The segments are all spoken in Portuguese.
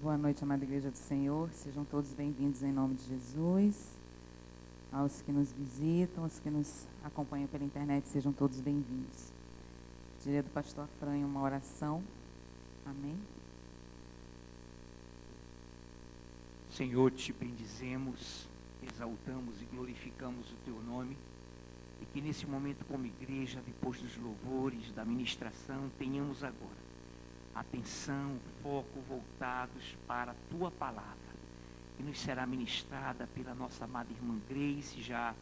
Boa noite, amada Igreja do Senhor. Sejam todos bem-vindos em nome de Jesus. Aos que nos visitam, aos que nos acompanham pela internet, sejam todos bem-vindos. Pediria do pastor Afrânio uma oração. Amém. Senhor, te bendizemos, exaltamos e glorificamos o teu nome. E que nesse momento, como igreja, depois dos louvores, da ministração, tenhamos agora atenção, foco voltados para a tua palavra, que nos será ministrada pela nossa amada irmã Grace, já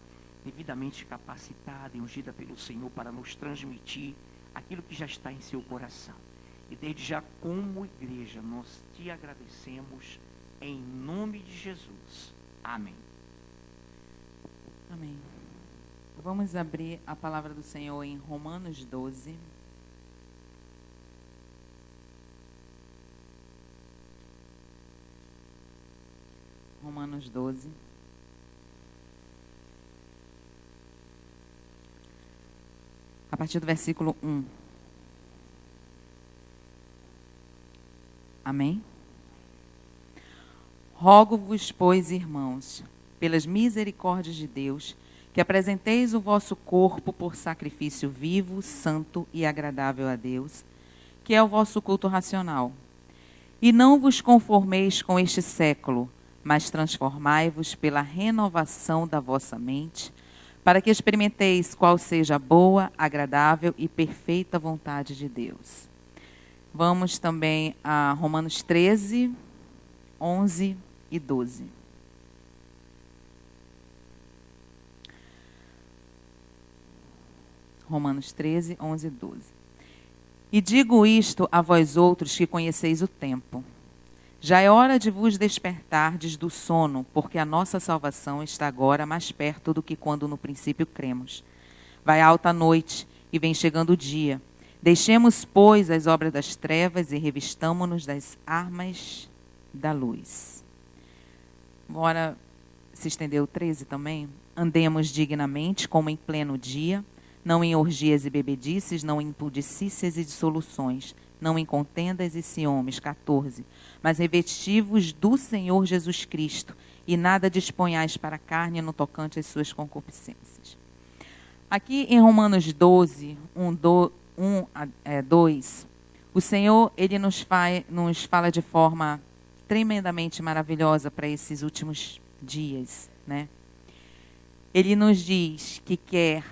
devidamente capacitada e ungida pelo Senhor para nos transmitir aquilo que já está em seu coração. E desde já, como igreja, nós te agradecemos em nome de Jesus. Amém. Amém. Vamos abrir a palavra do Senhor em Romanos 12. Romanos 12. A partir do versículo 1. Amém? Rogo-vos, pois, irmãos, pelas misericórdias de Deus, que apresenteis o vosso corpo por sacrifício vivo, santo e agradável a Deus, que é o vosso culto racional. E não vos conformeis com este século, mas transformai-vos pela renovação da vossa mente, para que experimenteis qual seja a boa, agradável e perfeita vontade de Deus. Vamos também a Romanos 13, 11 e 12. Romanos 13, 11 e 12. E digo isto a vós outros que conheceis o tempo. Já é hora de vos despertardes do sono, porque a nossa salvação está agora mais perto do que quando no princípio cremos. Vai alta a noite e vem chegando o dia. Deixemos, pois, as obras das trevas e revistamo-nos das armas da luz. Bora se estender o 13 também. Andemos dignamente, como em pleno dia, não em orgias e bebedices, não em impudicícias e dissoluções, não em contendas e ciúmes. 14. Mas revesti-vos do Senhor Jesus Cristo, e nada disponhais para a carne no tocante às suas concupiscências. Aqui em Romanos 12, 2, o Senhor ele nos fala de forma tremendamente maravilhosa para esses últimos dias, né? Ele nos diz que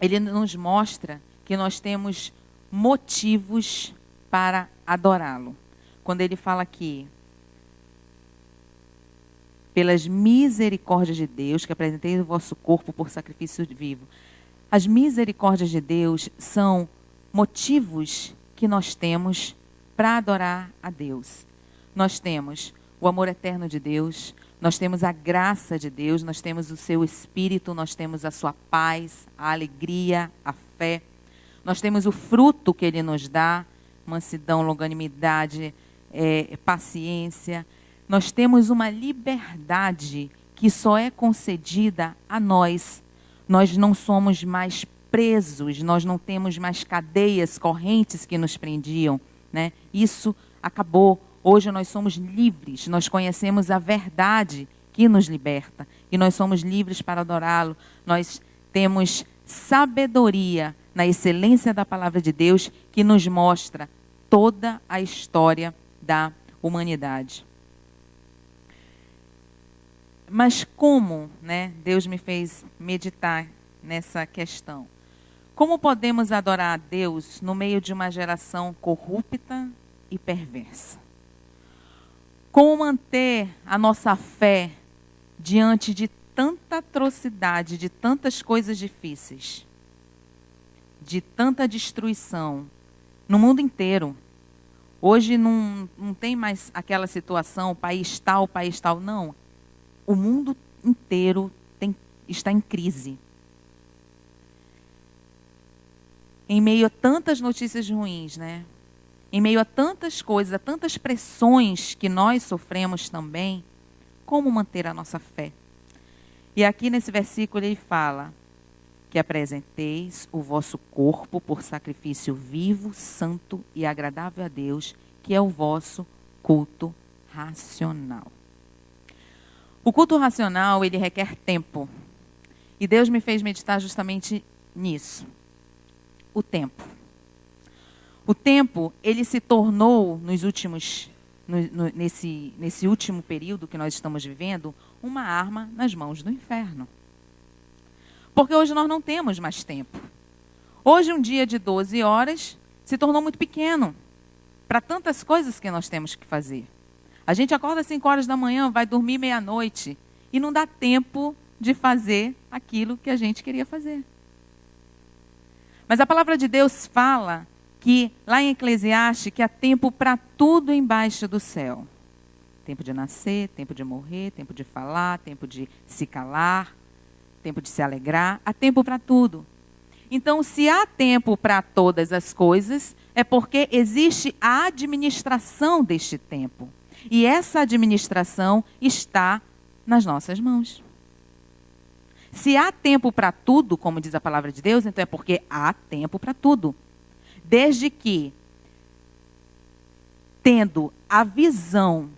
ele nos mostra que nós temos motivos para adorá-lo. Quando ele fala aqui, pelas misericórdias de Deus, que apresentei o vosso corpo por sacrifício vivo. As misericórdias de Deus são motivos que nós temos para adorar a Deus. Nós temos o amor eterno de Deus, nós temos a graça de Deus, nós temos o seu Espírito, nós temos a sua paz, a alegria, a fé. Nós temos o fruto que ele nos dá, mansidão, longanimidade, paciência. Nós temos uma liberdade que só é concedida a nós. Nós não somos mais presos, nós não temos mais cadeias, correntes que nos prendiam, né? Isso acabou. Hoje nós somos livres, nós conhecemos a verdade que nos liberta. E nós somos livres para adorá-lo. Nós temos sabedoria na excelência da palavra de Deus, que nos mostra toda a história da humanidade. Mas como, né, Deus me fez meditar nessa questão? Como podemos adorar a Deus no meio de uma geração corrupta e perversa? Como manter a nossa fé diante de tanta atrocidade, de tantas coisas difíceis, de tanta destruição no mundo inteiro? Hoje não tem mais aquela situação, país tal, não. O mundo inteiro está em crise. Em meio a tantas notícias ruins, né? Em meio a tantas coisas, a tantas pressões que nós sofremos também, como manter a nossa fé? E aqui nesse versículo ele fala que apresenteis o vosso corpo por sacrifício vivo, santo e agradável a Deus, que é o vosso culto racional. O culto racional, ele requer tempo. E Deus me fez meditar justamente nisso. O tempo. O tempo, ele se tornou, nesse último período que nós estamos vivendo, uma arma nas mãos do inferno. Porque hoje nós não temos mais tempo. Hoje, um dia de 12 horas se tornou muito pequeno para tantas coisas que nós temos que fazer. A gente acorda às 5 horas da manhã, vai dormir meia-noite e não dá tempo de fazer aquilo que a gente queria fazer. Mas a palavra de Deus fala que, lá em Eclesiastes, que há tempo para tudo embaixo do céu. Tempo de nascer, tempo de morrer, tempo de falar, tempo de se calar, tempo de se alegrar, há tempo para tudo. Então, se há tempo para todas as coisas, é porque existe a administração deste tempo. E essa administração está nas nossas mãos. Se há tempo para tudo, como diz a palavra de Deus, então é porque há tempo para tudo. Desde que, tendo a visão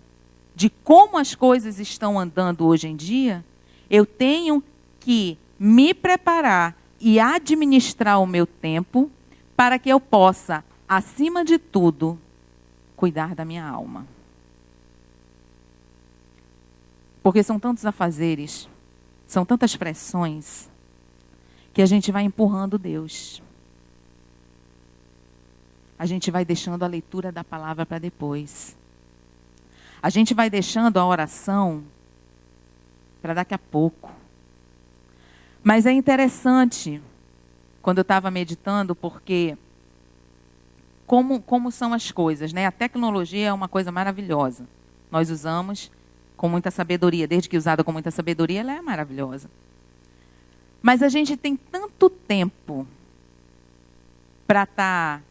de como as coisas estão andando hoje em dia, eu tenho que me preparar e administrar o meu tempo para que eu possa, acima de tudo, cuidar da minha alma. Porque são tantos afazeres, são tantas pressões, que a gente vai empurrando Deus. A gente vai deixando a leitura da palavra para depois. A gente vai deixando a oração para daqui a pouco. Mas é interessante, quando eu estava meditando, porque como são as coisas, né? A tecnologia é uma coisa maravilhosa. Nós usamos com muita sabedoria. Desde que usada com muita sabedoria, ela é maravilhosa. Mas a gente tem tanto tempo para estar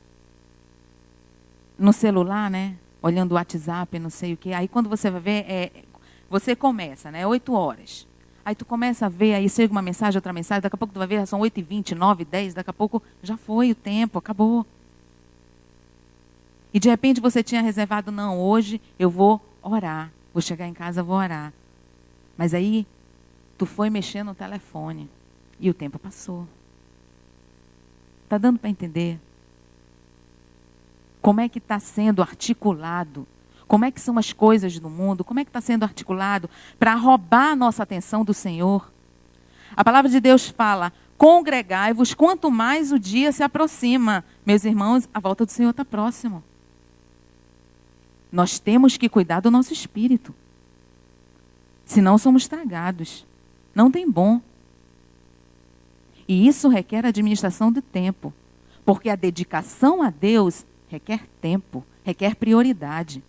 no celular, né? Olhando o WhatsApp, não sei o quê. Aí quando você vai ver, você começa, né? 8 horas. Aí tu começa a ver, aí chega uma mensagem, outra mensagem, daqui a pouco tu vai ver, são 8h20, 9, 10, daqui a pouco já foi o tempo, acabou. E de repente você tinha reservado, não, hoje eu vou orar. Vou chegar em casa, vou orar. Mas aí, tu foi mexer no telefone. E o tempo passou. Está dando para entender? Como é que está sendo articulado? Como é que são as coisas do mundo? Como é que está sendo articulado para roubar a nossa atenção do Senhor? A palavra de Deus fala, congregai-vos quanto mais o dia se aproxima. Meus irmãos, a volta do Senhor está próximo. Nós temos que cuidar do nosso espírito. Senão somos tragados. Não tem bom. E isso requer administração de tempo. Porque a dedicação a Deus requer tempo, requer prioridade.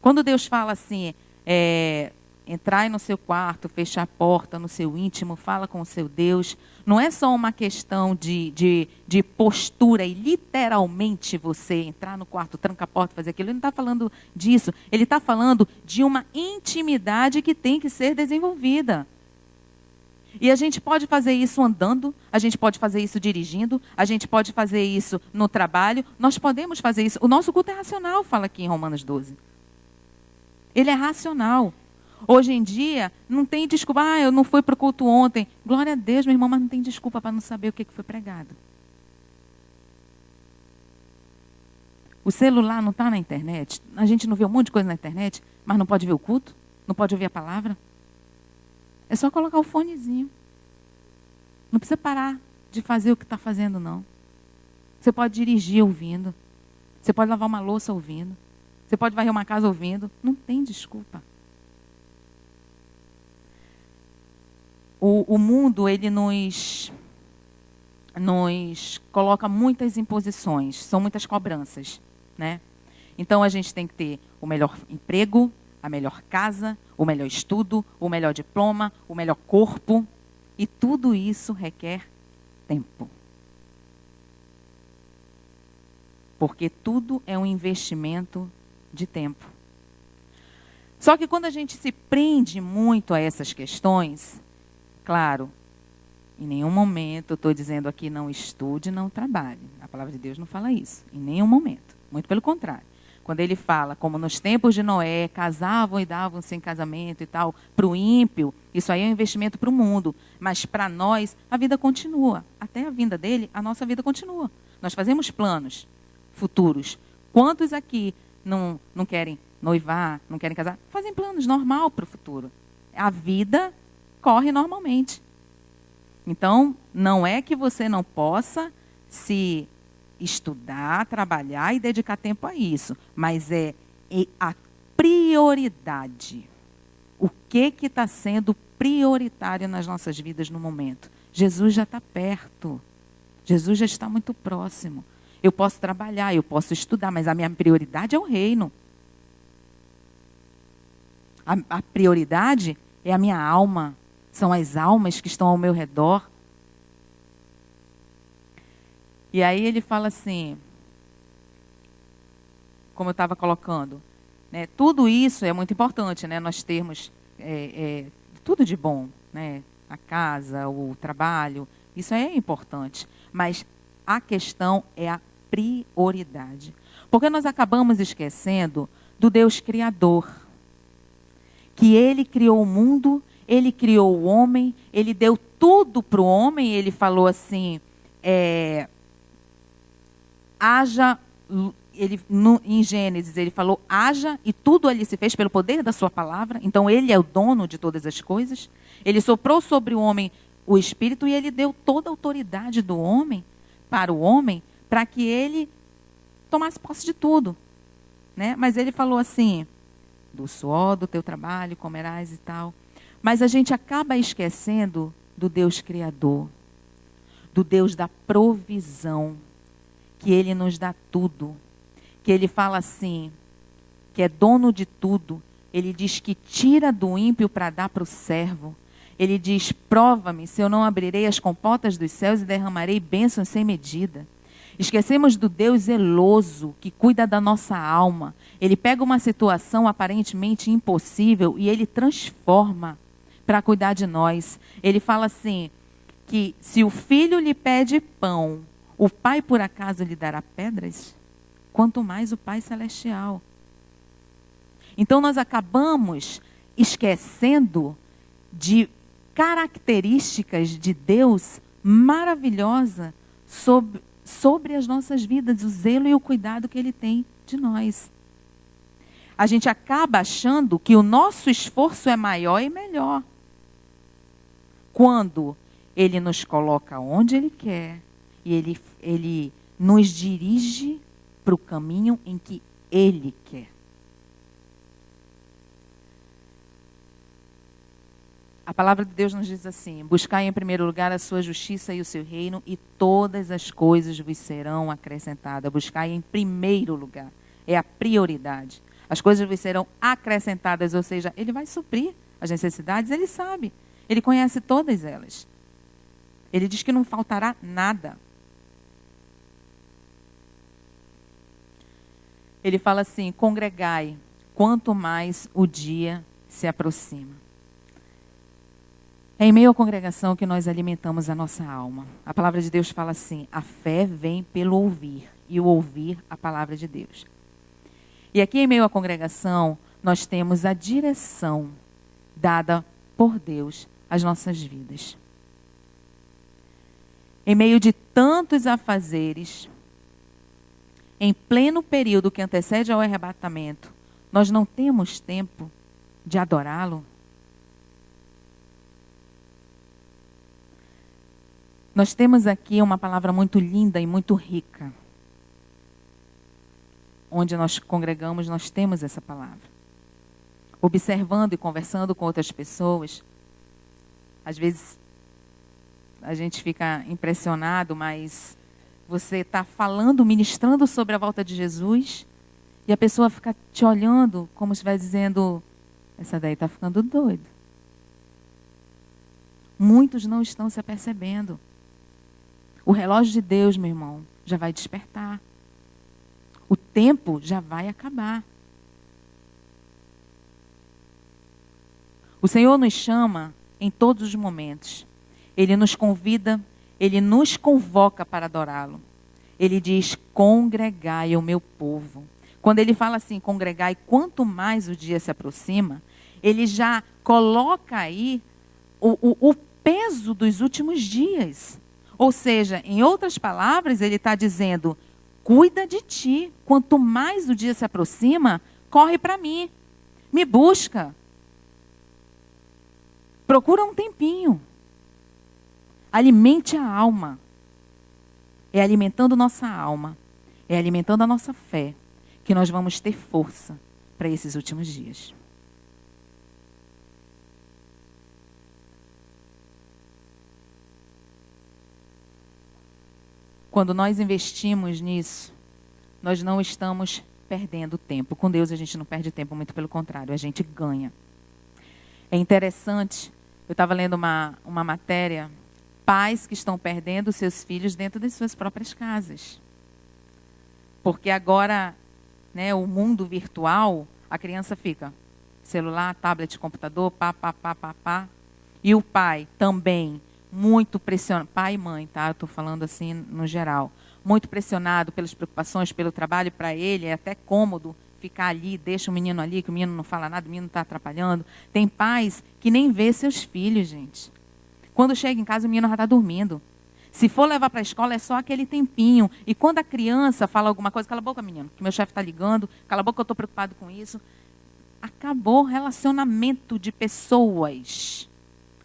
Quando Deus fala assim, entrai no seu quarto, fechar a porta no seu íntimo, fala com o seu Deus, não é só uma questão de postura e literalmente você entrar no quarto, tranca a porta, fazer aquilo. Ele não está falando disso. Ele está falando de uma intimidade que tem que ser desenvolvida. E a gente pode fazer isso andando, a gente pode fazer isso dirigindo, a gente pode fazer isso no trabalho, nós podemos fazer isso. O nosso culto é racional, fala aqui em Romanos 12. Ele é racional. Hoje em dia, não tem desculpa. Eu não fui para o culto ontem. Glória a Deus, meu irmão, mas não tem desculpa para não saber o que foi pregado. O celular não está na internet. A gente não vê um monte de coisa na internet, mas não pode ver o culto? Não pode ouvir a palavra? É só colocar o fonezinho. Não precisa parar de fazer o que está fazendo, não. Você pode dirigir ouvindo. Você pode lavar uma louça ouvindo. Você pode varrer uma casa ouvindo. Não tem desculpa. O mundo, ele nos coloca muitas imposições. São muitas cobranças, né? Então, a gente tem que ter o melhor emprego, a melhor casa, o melhor estudo, o melhor diploma, o melhor corpo. E tudo isso requer tempo. Porque tudo é um investimento de tempo. Só que quando a gente se prende muito a essas questões, claro, em nenhum momento eu estou dizendo aqui não estude, não trabalhe. A palavra de Deus não fala isso, em nenhum momento. Muito pelo contrário. quando ele fala, como nos tempos de Noé, casavam e davam-se em casamento e tal, para o ímpio, isso aí é um investimento para o mundo. Mas para nós, a vida continua. Até a vinda dele, a nossa vida continua. Nós fazemos planos futuros. Quantos aqui não querem noivar, não querem casar? Fazem planos normal para o futuro. A vida corre normalmente. Então, não é que você não possa se estudar, trabalhar e dedicar tempo a isso, mas é a prioridade. O que está sendo prioritário nas nossas vidas no momento? Jesus já está perto. Jesus já está muito próximo. Eu posso trabalhar, eu posso estudar, mas a minha prioridade é o reino. A prioridade é a minha alma. São as almas que estão ao meu redor. E aí ele fala assim, como eu estava colocando, né, tudo isso é muito importante, né, nós termos tudo de bom, né, a casa, o trabalho, isso é importante. Mas a questão é a prioridade. Porque nós acabamos esquecendo do Deus Criador. Que Ele criou o mundo, Ele criou o homem, Ele deu tudo para o homem, Ele falou assim... em Gênesis, ele falou, haja, e tudo ali se fez pelo poder da sua palavra. Então, ele é o dono de todas as coisas. Ele soprou sobre o homem o Espírito e ele deu toda a autoridade do homem, para o homem, para que ele tomasse posse de tudo. Né? Mas ele falou assim, do suor do teu trabalho comerás e tal. Mas a gente acaba esquecendo do Deus Criador, do Deus da provisão, que Ele nos dá tudo, que Ele fala assim, que é dono de tudo. Ele diz que tira do ímpio para dar para o servo. Ele diz, prova-me se eu não abrirei as comportas dos céus e derramarei bênçãos sem medida. Esquecemos do Deus zeloso, que cuida da nossa alma. Ele pega uma situação aparentemente impossível e Ele transforma para cuidar de nós. Ele fala assim, que se o filho lhe pede pão, o Pai, por acaso, lhe dará pedras? Quanto mais o Pai Celestial. Então, nós acabamos esquecendo de características de Deus maravilhosa sobre as nossas vidas, o zelo e o cuidado que Ele tem de nós. A gente acaba achando que o nosso esforço é maior e melhor. Quando Ele nos coloca onde Ele quer, e Ele nos dirige para o caminho em que Ele quer. A palavra de Deus nos diz assim, buscai em primeiro lugar a sua justiça e o seu reino, e todas as coisas vos serão acrescentadas. Buscai em primeiro lugar, é a prioridade. As coisas vos serão acrescentadas, ou seja, Ele vai suprir as necessidades, Ele sabe. Ele conhece todas elas. Ele diz que não faltará nada. Ele fala assim, congregai, quanto mais o dia se aproxima. É em meio à congregação que nós alimentamos a nossa alma. A palavra de Deus fala assim, a fé vem pelo ouvir, e o ouvir a palavra de Deus. E aqui em meio à congregação, nós temos a direção dada por Deus às nossas vidas. Em meio de tantos afazeres, em pleno período que antecede ao arrebatamento, nós não temos tempo de adorá-lo? Nós temos aqui uma palavra muito linda e muito rica. Onde nós congregamos, nós temos essa palavra. Observando e conversando com outras pessoas, às vezes a gente fica impressionado, mas você está falando, ministrando sobre a volta de Jesus, e a pessoa fica te olhando como se estivesse dizendo, essa daí está ficando doida. Muitos não estão se apercebendo. O relógio de Deus, meu irmão, já vai despertar. O tempo já vai acabar. O Senhor nos chama em todos os momentos. Ele nos convida, Ele nos convoca para adorá-lo. Ele diz, congregai o meu povo. Quando ele fala assim, congregai, quanto mais o dia se aproxima, ele já coloca aí o peso dos últimos dias. Ou seja, em outras palavras, ele está dizendo, cuida de ti. Quanto mais o dia se aproxima, corre para mim. Me busca. Procura um tempinho. Alimente a alma. É alimentando nossa alma, é alimentando a nossa fé, que nós vamos ter força para esses últimos dias. Quando nós investimos nisso, nós não estamos perdendo tempo. Com Deus a gente não perde tempo, muito pelo contrário, a gente ganha. É interessante, eu estava lendo uma matéria, pais que estão perdendo seus filhos dentro das suas próprias casas. Porque agora, né, o mundo virtual, a criança fica celular, tablet, computador, pá. E o pai também, muito pressionado, pai e mãe, tá? Eu estou falando assim no geral. Muito pressionado pelas preocupações, pelo trabalho, para ele é até cômodo ficar ali, deixa o menino ali, que o menino não fala nada, o menino está atrapalhando. Tem pais que nem vê seus filhos, gente. Quando chega em casa, o menino já está dormindo. Se for levar para a escola, é só aquele tempinho. E quando a criança fala alguma coisa, cala a boca, menino, que meu chefe está ligando, cala a boca, eu estou preocupado com isso. Acabou o relacionamento de pessoas.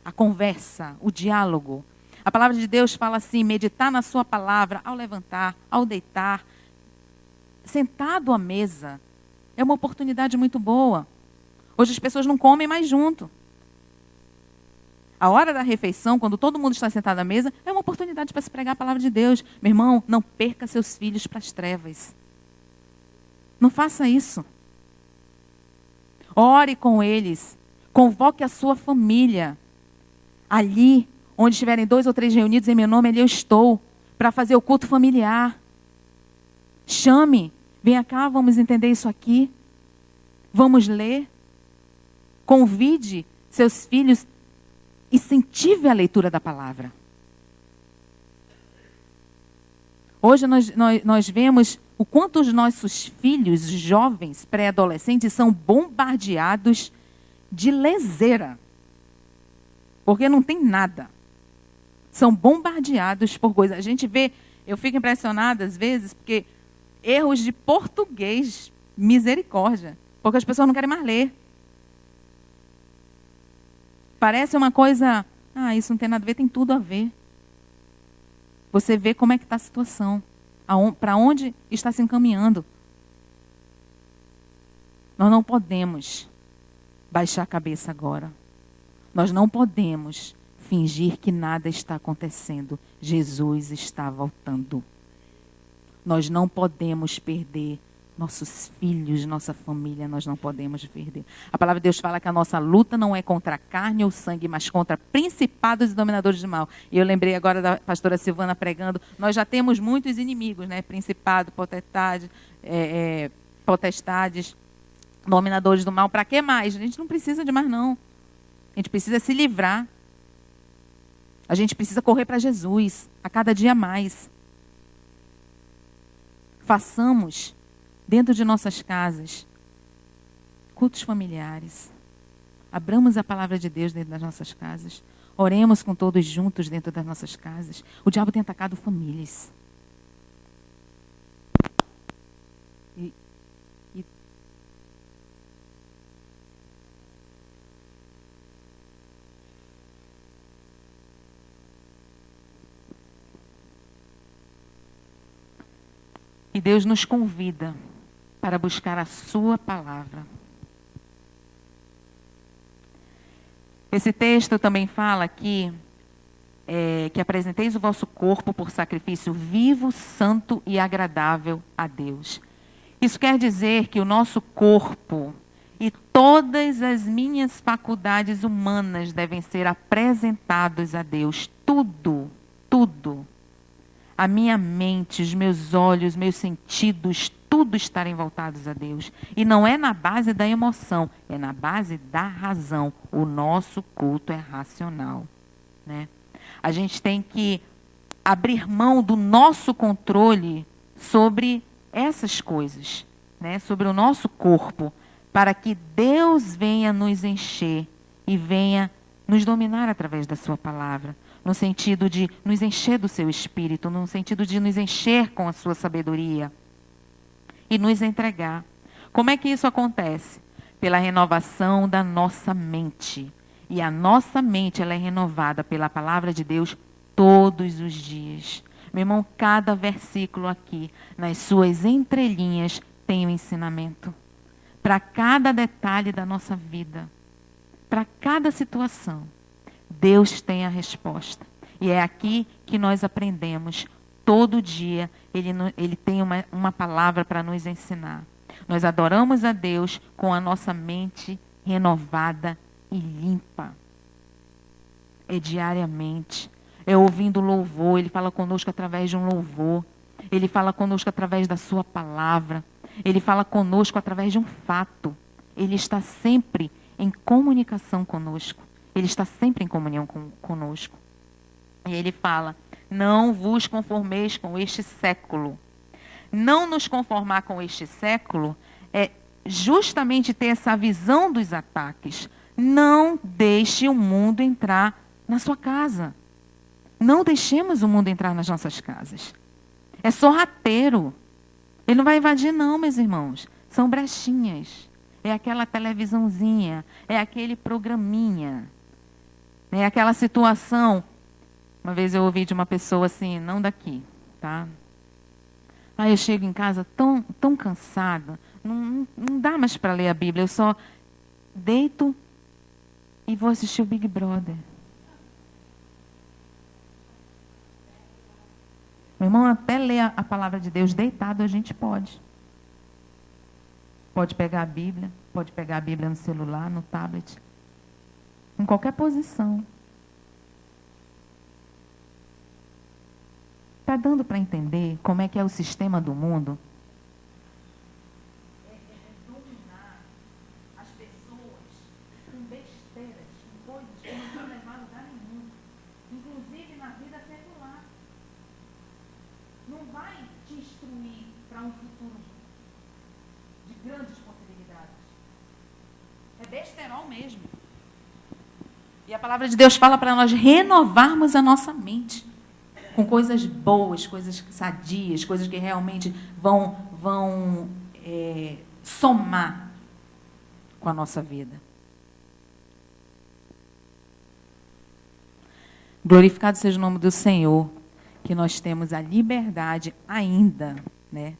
A conversa, o diálogo. A palavra de Deus fala assim, meditar na sua palavra ao levantar, ao deitar, sentado à mesa. É uma oportunidade muito boa. Hoje as pessoas não comem mais junto. A hora da refeição, quando todo mundo está sentado à mesa, é uma oportunidade para se pregar a palavra de Deus. Meu irmão, não perca seus filhos para as trevas. Não faça isso. Ore com eles. Convoque a sua família. Ali, onde estiverem 2 ou 3 reunidos em meu nome, ali eu estou, para fazer o culto familiar. Chame. Venha cá, vamos entender isso aqui. Vamos ler. Convide seus filhos. Incentive a leitura da palavra. Hoje nós vemos o quanto os nossos filhos, jovens, pré-adolescentes, são bombardeados de leseira. Porque não tem nada. São bombardeados por coisas. A gente vê, eu fico impressionada às vezes, porque erros de português, misericórdia. Porque as pessoas não querem mais ler. Parece uma coisa, isso não tem nada a ver, tem tudo a ver. Você vê como é que está a situação, para onde está se encaminhando. Nós não podemos baixar a cabeça agora. Nós não podemos fingir que nada está acontecendo. Jesus está voltando. Nós não podemos perder nossos filhos, nossa família, nós não podemos perder. A palavra de Deus fala que a nossa luta não é contra a carne ou sangue, mas contra principados e dominadores de mal. E eu lembrei agora da pastora Silvana pregando, nós já temos muitos inimigos, né? Principado, potestades, dominadores do mal. Para que mais? A gente não precisa de mais não. A gente precisa se livrar. A gente precisa correr para Jesus, a cada dia mais. Façamos dentro de nossas casas, cultos familiares. Abramos a palavra de Deus dentro das nossas casas. Oremos com todos juntos dentro das nossas casas. O diabo tem atacado famílias. E Deus nos convida para buscar a sua palavra. Esse texto também fala aqui que apresenteis o vosso corpo por sacrifício vivo, santo e agradável a Deus. Isso quer dizer que o nosso corpo e todas as minhas faculdades humanas devem ser apresentados a Deus. Tudo, tudo. A minha mente, os meus olhos, meus sentidos, tudo estarem voltados a Deus. E não é na base da emoção, é na base da razão. O nosso culto é racional, né? A gente tem que abrir mão do nosso controle sobre essas coisas. né, sobre o nosso corpo, para que Deus venha nos encher e venha nos dominar através da sua palavra, no sentido de nos encher do seu espírito, no sentido de nos encher com a sua sabedoria e nos entregar. Como é que isso acontece? Pela renovação da nossa mente. E a nossa mente, ela é renovada pela palavra de Deus todos os dias. Meu irmão, cada versículo aqui, nas suas entrelinhas, tem um ensinamento. Para cada detalhe da nossa vida, para cada situação, Deus tem a resposta. E é aqui que nós aprendemos. Todo dia, Ele tem uma palavra para nos ensinar. Nós adoramos a Deus com a nossa mente renovada e limpa. É diariamente. É ouvindo louvor. Ele fala conosco através de um louvor. Ele fala conosco através da sua palavra. Ele fala conosco através de um fato. Ele está sempre em comunicação conosco. Ele está sempre em comunhão conosco. E ele fala: não vos conformeis com este século. Não nos conformar com este século é justamente ter essa visão dos ataques. Não deixe o mundo entrar na sua casa. Não deixemos o mundo entrar nas nossas casas. É sorrateiro. Ele não vai invadir não, meus irmãos. São brechinhas. É aquela televisãozinha. É aquele programinha. É aquela situação. Uma vez eu ouvi de uma pessoa assim, não daqui, tá? Aí eu chego em casa tão cansada. Não dá mais para ler a Bíblia. Eu só deito e vou assistir o Big Brother. Meu irmão, até ler a palavra de Deus deitado a gente pode. Pode pegar a Bíblia, pode pegar a Bíblia no celular, no tablet. Em qualquer posição. Está dando para entender como é que é o sistema do mundo? É dominar as pessoas com besteiras, com coisas que não vão levar a lugar nenhum. Inclusive na vida secular. Não vai te instruir para um futuro de grandes possibilidades. É besterol mesmo. E a palavra de Deus fala para nós renovarmos a nossa mente com coisas boas, coisas sadias, coisas que realmente vão somar com a nossa vida. Glorificado seja o nome do Senhor, que nós temos a liberdade ainda, né?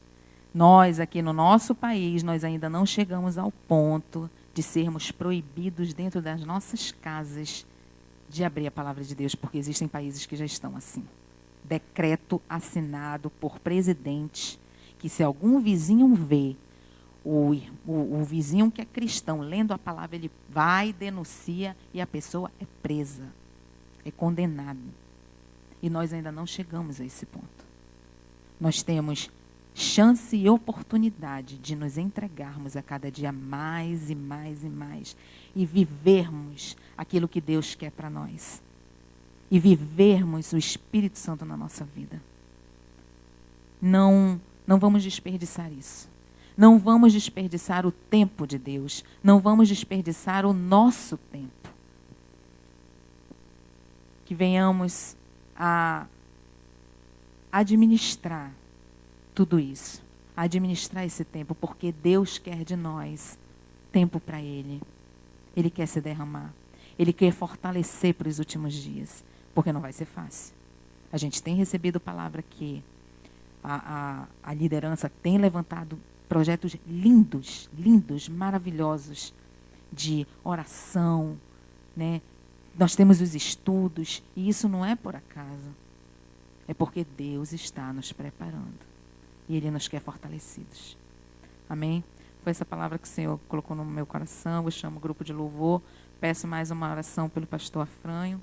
Nós aqui no nosso país, nós ainda não chegamos ao ponto de sermos proibidos dentro das nossas casas de abrir a palavra de Deus, porque existem países que já estão assim. Decreto assinado por presidente, que se algum vizinho vê o vizinho que é cristão lendo a palavra, ele vai, denuncia e a pessoa é presa, é condenada. E nós ainda não chegamos a esse ponto. Nós temos chance e oportunidade de nos entregarmos a cada dia mais e mais e mais e vivermos aquilo que Deus quer para nós. E vivermos o Espírito Santo na nossa vida. Não vamos desperdiçar isso. Não vamos desperdiçar o tempo de Deus. Não vamos desperdiçar o nosso tempo. Que venhamos a administrar tudo isso. A administrar esse tempo, porque Deus quer de nós tempo para Ele. Ele quer se derramar. Ele quer fortalecer para os últimos dias. Porque não vai ser fácil. A gente tem recebido palavra que a liderança tem levantado projetos lindos, maravilhosos, de oração, né? Nós temos os estudos, e isso não é por acaso. É porque Deus está nos preparando. E Ele nos quer fortalecidos. Amém? Foi essa palavra que o Senhor colocou no meu coração. Eu chamo o grupo de louvor. Peço mais uma oração pelo pastor Afrânio.